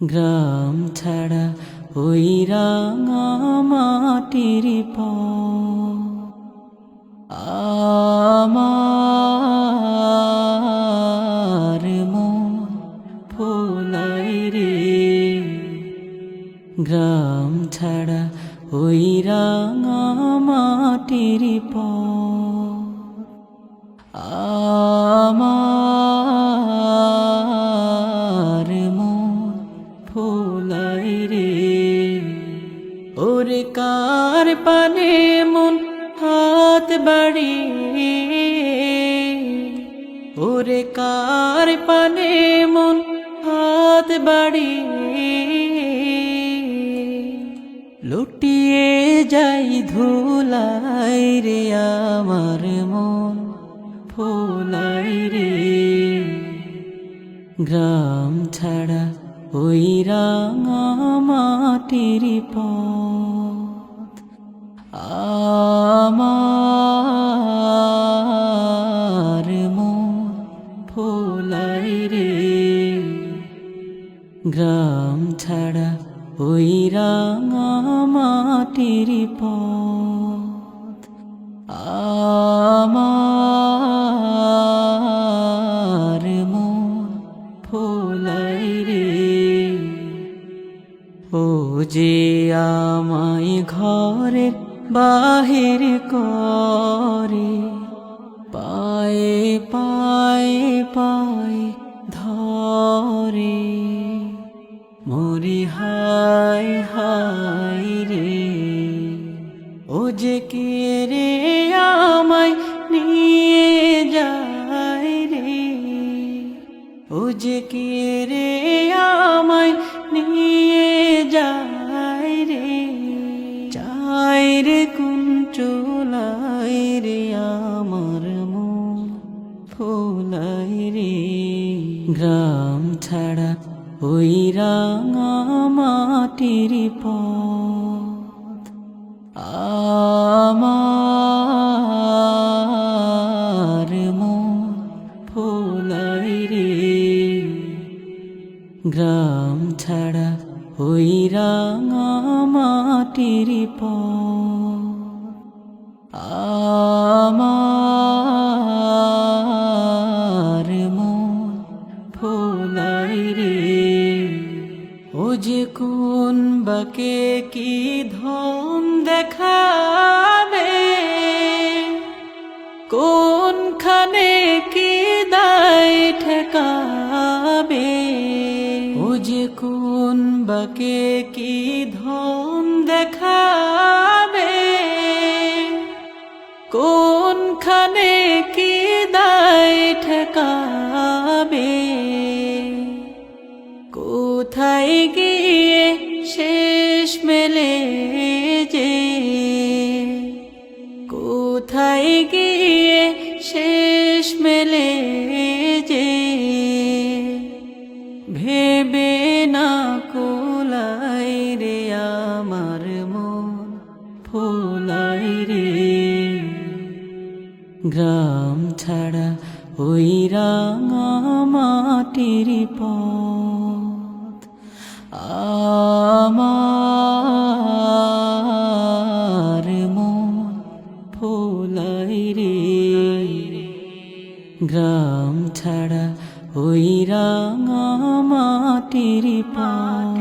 গ্রাম ছাড়া ওই রাঙা মাটির পথ আমার মন ভোলাই রে। গ্রাম ছাড়া ওই রাঙা মাটির পথ আমার মন ভোলাই রে। ওরে কার পানে মন হাত বাড়িয়ে, ওরে কার পানে মন হাত বাড়িয়ে লুটিয়ে যাই ধুলাই রে। আমার মন ভোলাই রে। গ্রাম ছাড়া ওই রাঙা মাটির পথ আমার মন ভোলাই রে। গ্রাম ছাড়া ওই রাঙা মাটির পথ আমার মন ভোলাই রে। ও যে আমায় ঘরের বাহির করে, পায়ে পায়ে পায়ে ধরে, মরি হাই হাই রে। ও যে কে রে আমায় নিয়ে যায় রে, ও যে কে রে আমায় নিয়ে যায় রে। চাই রে কোন চোলাই রে আমার মন ভোলাই রে। গ্রাম ছাড়া ওই রাঙা মাটির পথ আমার মন ভোলাই রে। গ্রাম ছাড়া ওই রাঙা মাটির পথ আমার মন ভোলাই রে। ও যে কোন বাকে কি ধন দেখাবে, কোনখানে কি দায় ঠেকাবে। ও যে কোন বাকে কি ধন দেখাবে, কোনখানে কি দায় ঠেকাবে। কোথায় গিয়ে শেষ মেলে যে, কোথায় গিয়ে শেষ মেলে যে। ভেবে না কোলাই রে আমার মন ভোলাই রে। গ্রাম ছাড়া ওই রাঙা মাটির পথ আমার মন ভোলাই রে। গ্রাম ছাড়া ওই রাঙা মাটির পথ